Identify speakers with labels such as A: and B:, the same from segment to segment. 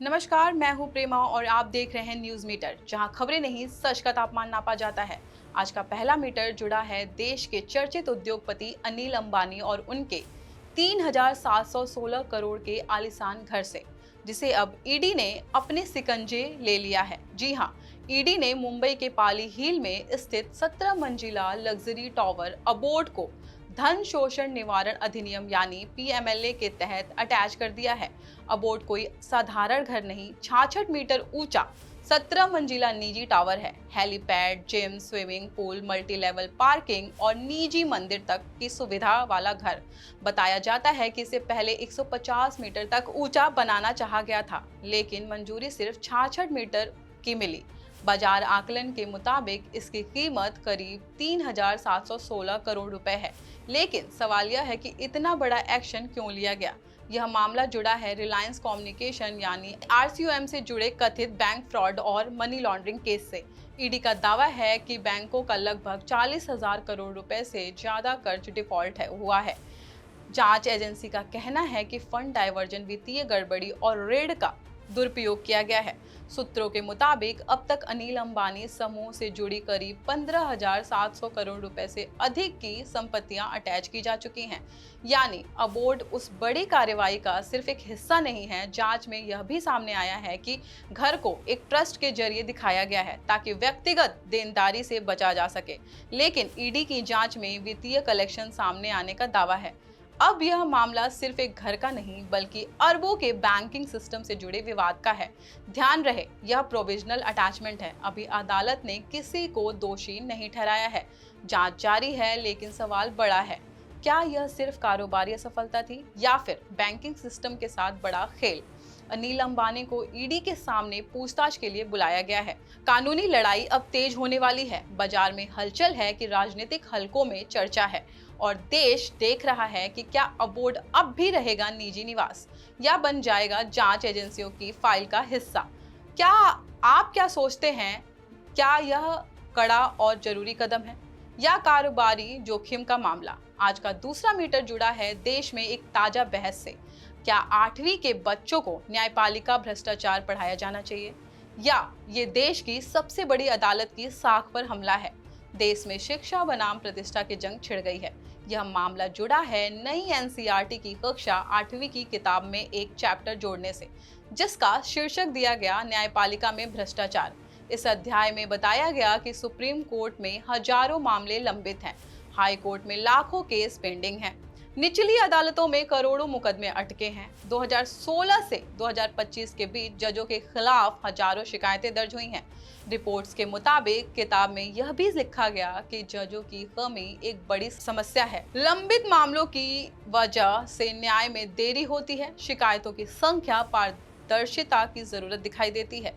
A: नमस्कार, मैं हूं प्रेमा और आप देख रहे हैं न्यूज मीटर, जहां खबरें नहीं सच का तापमान नापा जाता है। आज का पहला मीटर जुड़ा है देश के चर्चित उद्योगपति अनिल अंबानी और उनके 3,716 करोड़ के आलीशान घर से, जिसे अब ईडी ने अपने सिकंजे ले लिया है। जी हां, ईडी ने मुंबई के पाली हिल में स्थित 17 मंजिला लग्जरी टावर अबोर्ड को धन शोषण निवारण अधिनियम यानी पीएमएलए के तहत अटैच कर दिया है। अबोर्ड कोई साधारण घर नहीं, 66 मीटर ऊंचा 17 मंजिला निजी टावर है। Helipad, gym, swimming pool, multi level parking और निजी मंदिर तक की सुविधा वाला घर। बताया जाता है कि इसे पहले 150 मीटर तक ऊंचा बनाना चाहा गया था, लेकिन मंजूरी सिर्फ 66 मीटर की मिली। बाजार आकलन के मुताबिक इसकी कीमत करीब 3,716 करोड़ रुपए है। लेकिन सवाल यह है कि इतना बड़ा एक्शन क्यों लिया गया। यह मामला जुड़ा है रिलायंस कम्युनिकेशन यानी आरसीओएम से जुड़े कथित बैंक फ्रॉड और मनी लॉन्ड्रिंग केस से। ईडी का दावा है कि बैंकों का लगभग 40,000 करोड़ रुपए से ज्यादा कर्ज डिफॉल्ट हुआ है। जांच एजेंसी का कहना है कि फंड डायवर्जन, वित्तीय गड़बड़ी और रेड का दुरुपयोग किया गया है। सूत्रों के मुताबिक अब तक अनिल अंबानी समूह से जुड़ी करीब 15,700 करोड़ रुपए से अधिक की संपत्तियां अटैच की जा चुकी हैं। यानी अबोर्ड उस बड़ी कार्रवाई का सिर्फ एक हिस्सा नहीं है। जांच में यह भी सामने आया है कि घर को एक ट्रस्ट के जरिए दिखाया गया है ताकि व्यक्तिगत देनदारी से बचा जा सके। लेकिन ईडी की जांच में वित्तीय कलेक्शन सामने आने का दावा है। अब यह मामला सिर्फ एक घर का नहीं बल्कि अरबों के बैंकिंग सिस्टम से जुड़े विवाद का है। ध्यान रहे, यह प्रोविजनल अटैचमेंट है। अभी अदालत ने किसी को दोषी नहीं ठहराया है। जांच जारी है, लेकिन सवाल बड़ा है, क्या यह सिर्फ कारोबारी असफलता थी या फिर बैंकिंग सिस्टम के साथ बड़ा खेल। अनिल अंबानी को ईडी के सामने पूछताछ के लिए बुलाया गया है। कानूनी लड़ाई अब तेज होने वाली है। बाजार में हलचल है कि राजनीतिक हलकों में चर्चा है और देश देख रहा है कि क्या अबोर्ड अब भी रहेगा निजी निवास या बन जाएगा जांच एजेंसियों की फाइल का हिस्सा। क्या आप क्या सोचते हैं? क्या यह कड़ा और जरूरी कदम है या कारोबारी जोखिम का मामला? आज का दूसरा मीटर जुड़ा है देश में एक ताजा बहस से। क्या 8वीं के बच्चों को न्यायपालिका भ्रष्टाचार पढ़ाया जाना चाहिए या ये देश की सबसे बड़ी अदालत की साख पर हमला है? देश में शिक्षा बनाम प्रतिष्ठा की जंग छिड़ गई है। यह मामला जुड़ा है नई एनसीईआरटी की कक्षा 8वीं की किताब में एक चैप्टर जोड़ने से, जिसका शीर्षक दिया गया न्यायपालिका में भ्रष्टाचार। इस अध्याय में बताया गया कि सुप्रीम कोर्ट में हजारों मामले लंबित हैं, हाई कोर्ट में लाखों केस पेंडिंग हैं, निचली अदालतों में करोड़ों मुकदमे अटके हैं। 2016 से 2025 के बीच जजों के खिलाफ हजारों शिकायतें दर्ज हुई हैं। रिपोर्ट्स के मुताबिक किताब में यह भी लिखा गया कि जजों की कमी एक बड़ी समस्या है। लंबित मामलों की वजह से न्याय में देरी होती है। शिकायतों की संख्या, पारदर्शिता की जरूरत दिखाई देती है।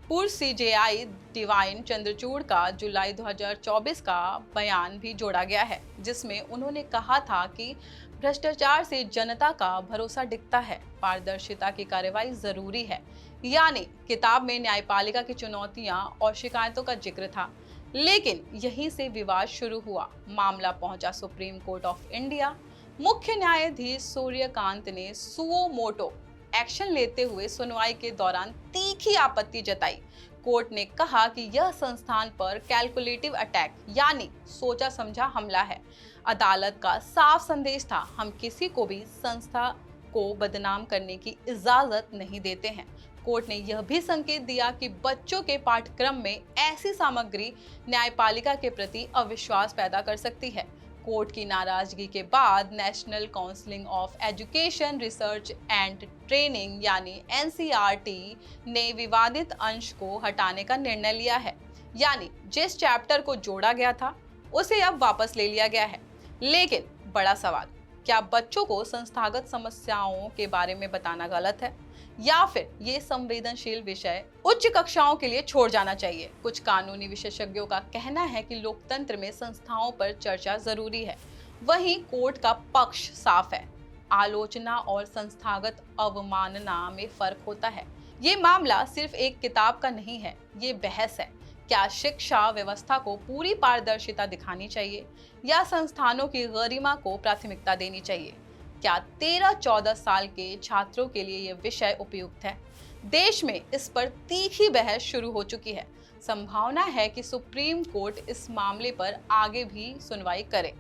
A: पूर्व सीजेआई डिवाइन चंद्रचूड़ का जुलाई 2024 का बयान भी जोड़ा गया है, जिसमें उन्होंने कहा था कि भ्रष्टाचार से जनता का भरोसा डिगता है, पारदर्शिता की कार्रवाई जरूरी है। यानी किताब में न्यायपालिका की चुनौतियां और शिकायतों का जिक्र था। लेकिन यहीं से विवाद शुरू हुआ। मामला पहुंचा सुप्रीम कोर्ट ऑफ इंडिया। मुख्य न्यायाधीश सूर्यकांत ने सुओ मोटो एक्शन लेते हुए सुनवाई के दौरान तीखी आपत्ति जताई। कोर्ट ने कहा कि यह संस्थान पर कैलकुलेटिव अटैक यानी सोचा समझा हमला है। अदालत का साफ संदेश था, हम किसी को भी संस्था को बदनाम करने की इजाजत नहीं देते हैं। कोर्ट ने यह भी संकेत दिया कि बच्चों के पाठ्यक्रम में ऐसी सामग्री न्यायपालिका के प्रति अविश्वास पैदा कर सकती है। कोर्ट की नाराजगी के बाद national council of education research and training यानी एनसीईआरटी ने विवादित अंश को हटाने का निर्णय लिया है। यानी जिस चैप्टर को जोड़ा गया था उसे अब वापस ले लिया गया है। लेकिन बड़ा सवाल, क्या बच्चों को संस्थागत समस्याओं के बारे में बताना गलत है या फिर ये संवेदनशील विषय उच्च कक्षाओं के लिए छोड़ जाना चाहिए? कुछ कानूनी विशेषज्ञों का कहना है कि लोकतंत्र में संस्थाओं पर चर्चा जरूरी है। वहीं कोर्ट का पक्ष साफ है, आलोचना और संस्थागत अवमानना में फर्क होता है। ये मामला सिर्फ एक किताब का नहीं है, ये बहस है। क्या शिक्षा व्यवस्था को पूरी पारदर्शिता दिखानी चाहिए या संस्थानों की गरिमा को प्राथमिकता देनी चाहिए? क्या 13-14 साल के छात्रों के लिए यह विषय उपयुक्त है? देश में इस पर तीखी बहस शुरू हो चुकी है। संभावना है कि सुप्रीम कोर्ट इस मामले पर आगे भी सुनवाई करे।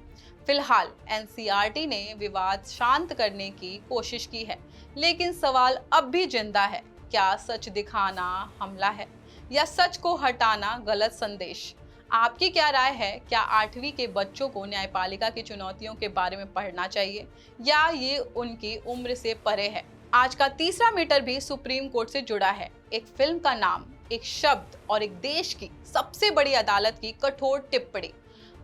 A: फिलहाल एनसीईआरटी ने विवाद शांत करने की कोशिश की है, लेकिन सवाल अब भी जिंदा है। क्या सच दिखाना हमला है या सच को हटाना गलत संदेश? आपकी क्या राय है? क्या 8वीं के बच्चों को न्यायपालिका की चुनौतियों के बारे में पढ़ना चाहिए या ये उनकी उम्र से परे है? आज का तीसरा मीटर भी सुप्रीम कोर्ट से जुड़ा है। एक फिल्म का नाम, एक शब्द और एक देश की सबसे बड़ी अदालत की कठोर टिप्पणी।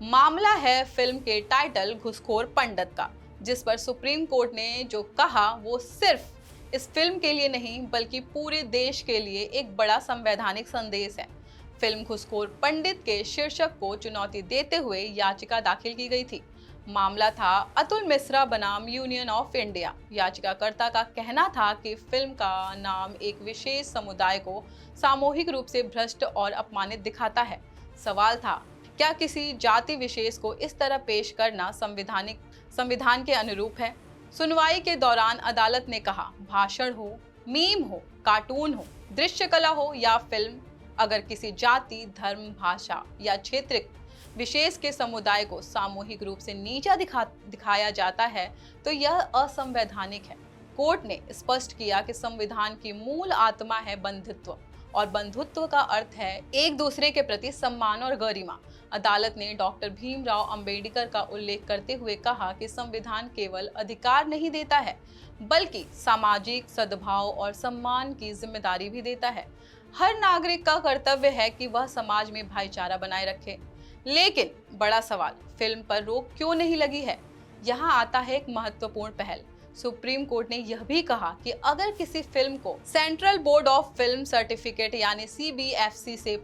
A: मामला है फिल्म के टाइटल घुसखोर पंडित का, जिस पर सुप्रीम कोर्ट ने जो कहा वो सिर्फ इस फिल्म के लिए नहीं बल्कि पूरे देश के लिए एक बड़ा संवैधानिक संदेश है। फिल्म घुसखोर पंडित के शीर्षक को चुनौती देते हुए याचिका दाखिल की गई थी। मामला था अतुल मिश्रा बनाम यूनियन ऑफ इंडिया। याचिकाकर्ता का कहना था कि फिल्म का नाम एक विशेष समुदाय को सामूहिक रूप से भ्रष्ट और अपमानित दिखाता है। सवाल था, क्या किसी जाति विशेष को इस तरह पेश करना संविधान के अनुरूप है? सुनवाई के दौरान अदालत ने कहा, भाषण हो, मीम हो, कार्टून हो, दृश्य कला हो या फिल्म, अगर किसी जाति, धर्म, भाषा या क्षेत्र विशेष के समुदाय को सामूहिक रूप से नीचा दिखाया जाता है तो यह असंवैधानिक है। कोर्ट ने स्पष्ट किया कि संविधान की मूल आत्मा है बंधुत्व, और बंधुत्व का अर्थ है एक दूसरे के प्रति सम्मान और गरिमा। अदालत ने डॉक्टर भीमराव अंबेडकर का उल्लेख करते हुए कहा कि संविधान केवल अधिकार नहीं देता है बल्कि सामाजिक सद्भाव और सम्मान की जिम्मेदारी भी देता है। हर नागरिक का कर्तव्य है कि वह समाज में भाईचारा बनाए रखे। लेकिन बड़ा सवाल, फिल्म पर रोक क्यों नहीं लगी है? यहाँ आता है एक महत्वपूर्ण पहल। सुप्रीम कोर्ट ने यह भी कहा कि अगर किसी फिल्म को central board of film certificate यानी CBFC से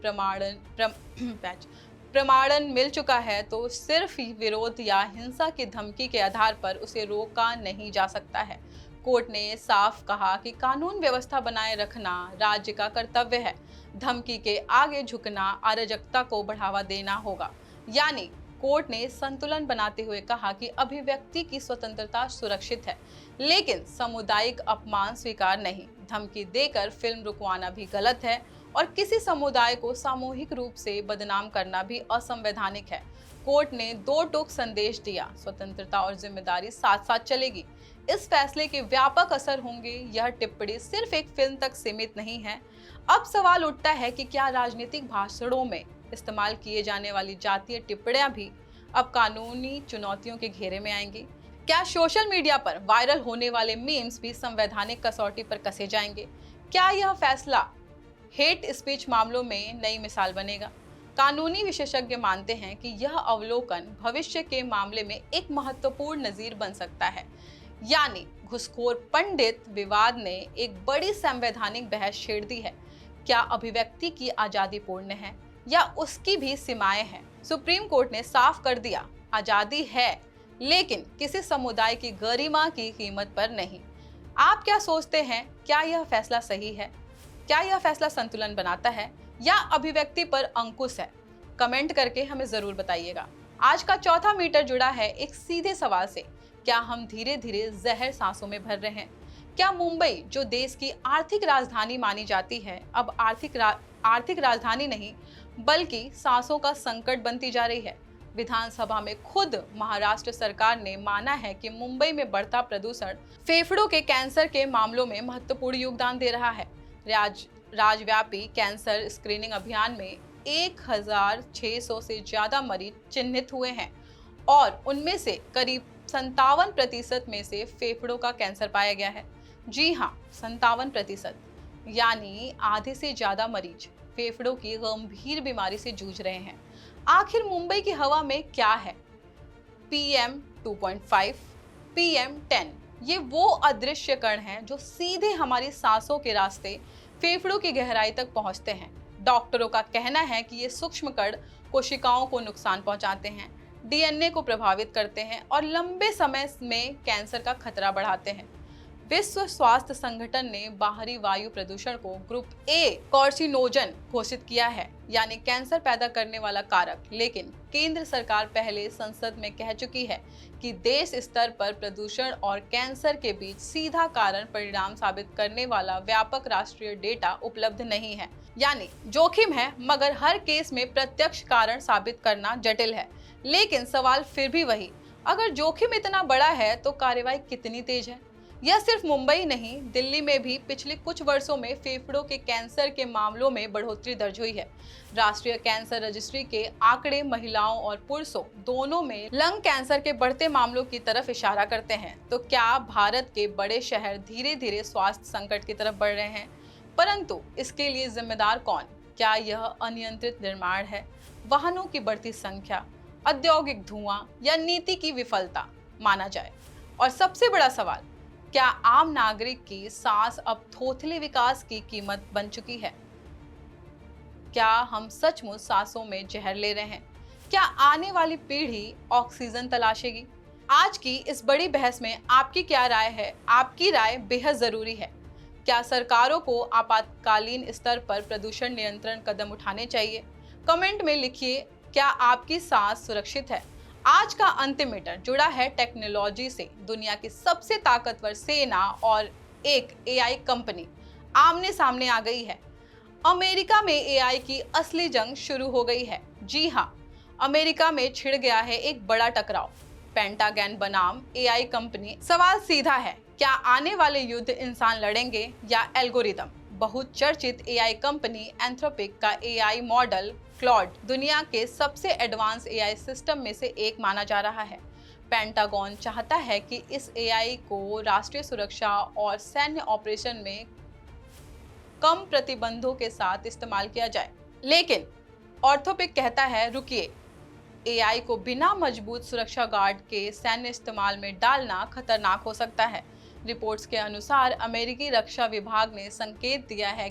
A: प्रमाणन मिल चुका है तो सिर्फ विरोध या हिंसा की धमकी के आधार पर उसे रोका नहीं जा सकता है। कोर्ट ने साफ कहा कि कानून व्यवस्था बनाए रखना राज्य का कर्तव्य है। धमकी के आगे झुकना अराजकता को बढ़ावा देना होगा। यानी कोर्ट ने संतुलन बनाते हुए कहा कि अभिव्यक्ति की स्वतंत्रता सुरक्षित है, लेकिन सामुदायिक अपमान स्वीकार नहीं। धमकी देकर फिल्म रुकवाना भी गलत है और किसी समुदाय को सामूहिक रूप से बदनाम करना भी असंवैधानिक है। कोर्ट ने दो टूक संदेश दिया, स्वतंत्रता और जिम्मेदारी साथ साथ चलेगी। इस फैसले के व्यापक असर होंगे। यह टिप्पणी सिर्फ एक फिल्म तक सीमित नहीं है। अब सवाल उठता है कि क्या राजनीतिक भाषणों में इस्तेमाल किए जाने वाली जातीय टिप्पणियां भी अब कानूनी चुनौतियों के घेरे में आएंगी? क्या सोशल मीडिया पर वायरल होने वाले मीम्स भी संवैधानिक कसौटी पर कसे जाएंगे? क्या यह फैसला हेट स्पीच मामलों में नई मिसाल बनेगा? कानूनी विशेषज्ञ मानते हैं कि यह अवलोकन भविष्य के मामले में एक महत्वपूर्ण नजीर बन सकता है। यानी घुसखोर पंडित विवाद ने एक बड़ी संवैधानिक बहस छेड़ दी है। क्या अभिव्यक्ति की आजादी पूर्ण है या उसकी भी सीमाएं हैं? सुप्रीम कोर्ट ने साफ कर दिया, आजादी है लेकिन किसी समुदाय की गरिमा की कीमत पर नहीं। आप क्या सोचते हैं? क्या यह फैसला सही है? क्या यह फैसला संतुलन बनाता है या अभिव्यक्ति पर अंकुश है? कमेंट करके हमें जरूर बताइएगा। आज का चौथा मीटर जुड़ा है एक सीधे सवाल से, क्या हम धीरे धीरे जहर सांसों में भर रहे हैं? क्या मुंबई, जो देश की आर्थिक राजधानी मानी जाती है, अब आर्थिक राजधानी नहीं बल्कि सांसों का संकट बनती जा रही है? विधानसभा में खुद महाराष्ट्र सरकार ने माना है कि मुंबई में बढ़ता प्रदूषण फेफड़ों के कैंसर के मामलों में महत्वपूर्ण योगदान दे रहा है। राज्यव्यापी कैंसर स्क्रीनिंग अभियान में 1600 से ज्यादा मरीज चिन्हित हुए हैं और उनमें से करीब 57% में से फेफड़ों का कैंसर पाया गया है। जी हाँ, 57%, यानी आधे से ज्यादा मरीज फेफड़ों की गंभीर बीमारी से जूझ रहे हैं। आखिर मुंबई की हवा में क्या है? PM 2.5, PM 10, ये वो अदृश्य कण हैं जो सीधे हमारी सांसों के रास्ते फेफड़ों की गहराई तक पहुंचते हैं। डॉक्टरों का कहना है कि ये सूक्ष्म कण कोशिकाओं को नुकसान पहुंचाते हैं, DNA को प्रभावित करते हैं और लंबे समय में कैंसर का खतरा बढ़ाते हैं। विश्व स्वास्थ्य संगठन ने बाहरी वायु प्रदूषण को ग्रुप ए कार्सिनोजन घोषित किया है, यानी कैंसर पैदा करने वाला कारक। लेकिन केंद्र सरकार पहले संसद में कह चुकी है कि देश स्तर पर प्रदूषण और कैंसर के बीच सीधा कारण परिणाम साबित करने वाला व्यापक राष्ट्रीय डेटा उपलब्ध नहीं है। यानी जोखिम है, मगर हर केस में प्रत्यक्ष कारण साबित करना जटिल है। लेकिन सवाल फिर भी वही, अगर जोखिम इतना बड़ा है तो कार्रवाई कितनी तेज है? यह सिर्फ मुंबई नहीं, दिल्ली में भी पिछले कुछ वर्षों में फेफड़ों के कैंसर के मामलों में बढ़ोतरी दर्ज हुई है। राष्ट्रीय कैंसर रजिस्ट्री के आंकड़े महिलाओं और पुरुषों दोनों में लंग कैंसर के बढ़ते मामलों की तरफ इशारा करते हैं। तो क्या भारत के बड़े शहर धीरे धीरे स्वास्थ्य संकट की तरफ बढ़ रहे हैं? परंतु इसके लिए जिम्मेदार कौन? क्या यह अनियंत्रित निर्माण है, वाहनों की बढ़ती संख्या, औद्योगिक धुआं या नीति की विफलता माना जाए? और सबसे बड़ा सवाल, क्या आम नागरिक की सांस अब थोथले विकास की कीमत बन चुकी है? क्या हम सचमुच सांसों में जहर ले रहे हैं? क्या आने वाली पीढ़ी ऑक्सीजन तलाशेगी? आज की इस बड़ी बहस में आपकी क्या राय है? आपकी राय बेहद जरूरी है। क्या सरकारों को आपातकालीन स्तर पर प्रदूषण नियंत्रण कदम उठाने चाहिए? कमेंट में लिखिए, क्या आपकी सांस सुरक्षित है? आज का अंतिम मीटर जुड़ा है टेक्नोलॉजी से। दुनिया की सबसे ताकतवर सेना और एक एआई कंपनी आमने सामने आ गई है। अमेरिका में एआई की असली जंग शुरू हो गई है। जी हाँ, अमेरिका में छिड़ गया है एक बड़ा टकराव। पेंटागन बनाम एआई कंपनी। सवाल सीधा है, क्या आने वाले युद्ध इंसान लड़ेंगे या एल्गोरिदम? बहुत चर्चित एआई कंपनी एंथ्रोपिक का एआई मॉडल क्लॉड दुनिया के सबसे एडवांस एआई सिस्टम में से एक माना जा रहा है। पेंटागन चाहता है कि इस एआई को राष्ट्रीय सुरक्षा और सैन्य ऑपरेशन में कम प्रतिबंधों के साथ इस्तेमाल किया जाए। लेकिन ऑर्थोपिक कहता है, रुकिए, एआई को बिना मजबूत सुरक्षा गार्ड के सैन्य इस्तेमाल में डालना खतरनाक हो सकता है। रिपोर्ट्स के अनुसार अमेरिकी रक्षा विभाग ने संकेत दिया है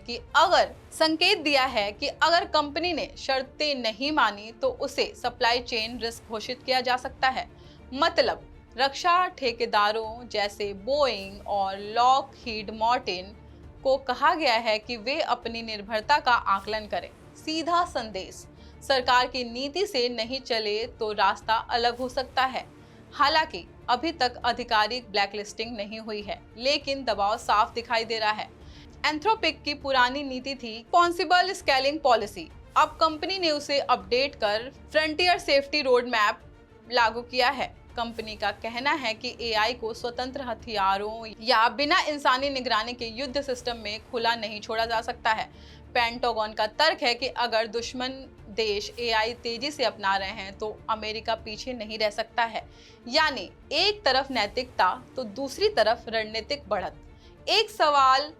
A: कि अगर कंपनी ने शर्तें नहीं मानी तो उसे सप्लाई चेन रिस्क घोषित किया जा सकता है। मतलब रक्षा ठेकेदारों जैसे बोइंग और लॉकहीड मार्टिन को कहा गया है कि वे अपनी निर्भरता का आकलन करें। सीधा संदेश, सरकार की नीति से नहीं चले तो रास्ता अलग हो सकता है। हालांकि अभी तक आधिकारिक ब्लैकलिस्टिंग नहीं हुई है, लेकिन दबाव साफ दिखाई दे रहा है। एंथ्रोपिक की पुरानी नीति थी रिस्पॉन्सिबल स्केलिंग पॉलिसी। अब कंपनी ने उसे अपडेट कर फ्रंटियर सेफ्टी रोड मैप लागू किया है। कंपनी का कहना है कि एआई को स्वतंत्र हथियारों या बिना इंसानी निगरानी के युद्ध सिस्टम में खुला नहीं छोड़ा जा सकता है। पेंटागन का तर्क है कि अगर दुश्मन देश एआई तेजी से अपना रहे हैं तो अमेरिका पीछे नहीं रह सकता है। यानी एक तरफ नैतिकता तो दूसरी तरफ रणनीतिक बढ़त। एक सवाल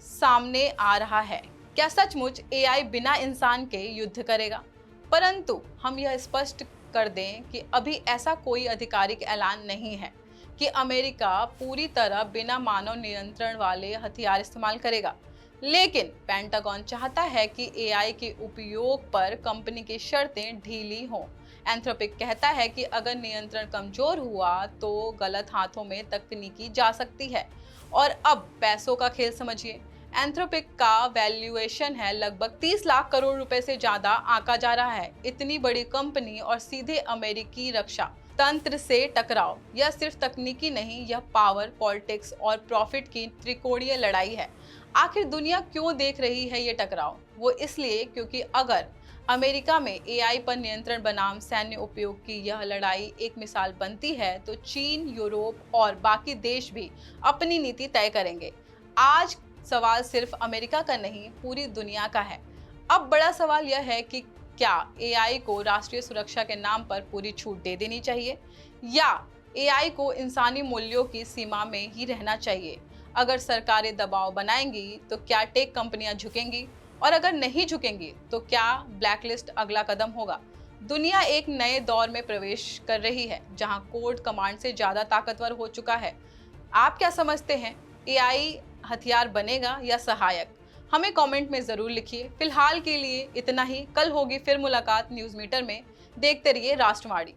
A: सामने आ रहा है, क्या सचमुच एआई बिना इंसान के युद्ध करेगा? परंतु हम यह स्पष्ट कर दें कि अभी ऐसा कोई आधिकारिक ऐलान नहीं है कि अमेरिका पूरी तरह बिना मानव नियंत्रण वाले हथियार इस्तेमाल करेगा। लेकिन पेंटागन चाहता है कि एआई के उपयोग पर कंपनी की शर्तें ढीली हों। एंथ्रोपिक कहता है कि अगर नियंत्रण कमजोर हुआ तो गलत हाथों में तकनीकी जा सकती है। और अब पैसों का खेल समझिए। एंथ्रोपिक का वैल्यूएशन है लगभग 30 लाख करोड़ रुपए से ज्यादा आंका जा रहा है। इतनी बड़ी कंपनी और सीधे अमेरिकी रक्षा तंत्र से टकराव, यह सिर्फ तकनीकी नहीं, यह पावर, पॉलिटिक्स और प्रॉफिट की त्रिकोणीय लड़ाई है। आखिर दुनिया क्यों देख रही है ये टकराव? वो इसलिए क्योंकि अगर अमेरिका में एआई पर नियंत्रण बनाम सैन्य उपयोग की यह लड़ाई एक मिसाल बनती है तो चीन, यूरोप और बाकी देश भी अपनी नीति तय करेंगे। आज सवाल सिर्फ अमेरिका का नहीं, पूरी दुनिया का है। अब बड़ा सवाल यह है कि क्या एआई को राष्ट्रीय सुरक्षा के नाम पर पूरी छूट दे देनी चाहिए या एआई को इंसानी मूल्यों की सीमा में ही रहना चाहिए? अगर सरकारें दबाव बनाएंगी तो क्या टेक कंपनियां झुकेंगी? और अगर नहीं झुकेंगी तो क्या ब्लैकलिस्ट अगला कदम होगा? दुनिया एक नए दौर में प्रवेश कर रही है जहां कोड कमांड से ज्यादा ताकतवर हो चुका है। आप क्या समझते हैं, एआई हथियार बनेगा या सहायक? हमें कमेंट में जरूर लिखिए। फिलहाल के लिए इतना ही। कल होगी फिर मुलाकात न्यूज़ मीटर में। देखते रहिए राष्ट्रवाणी।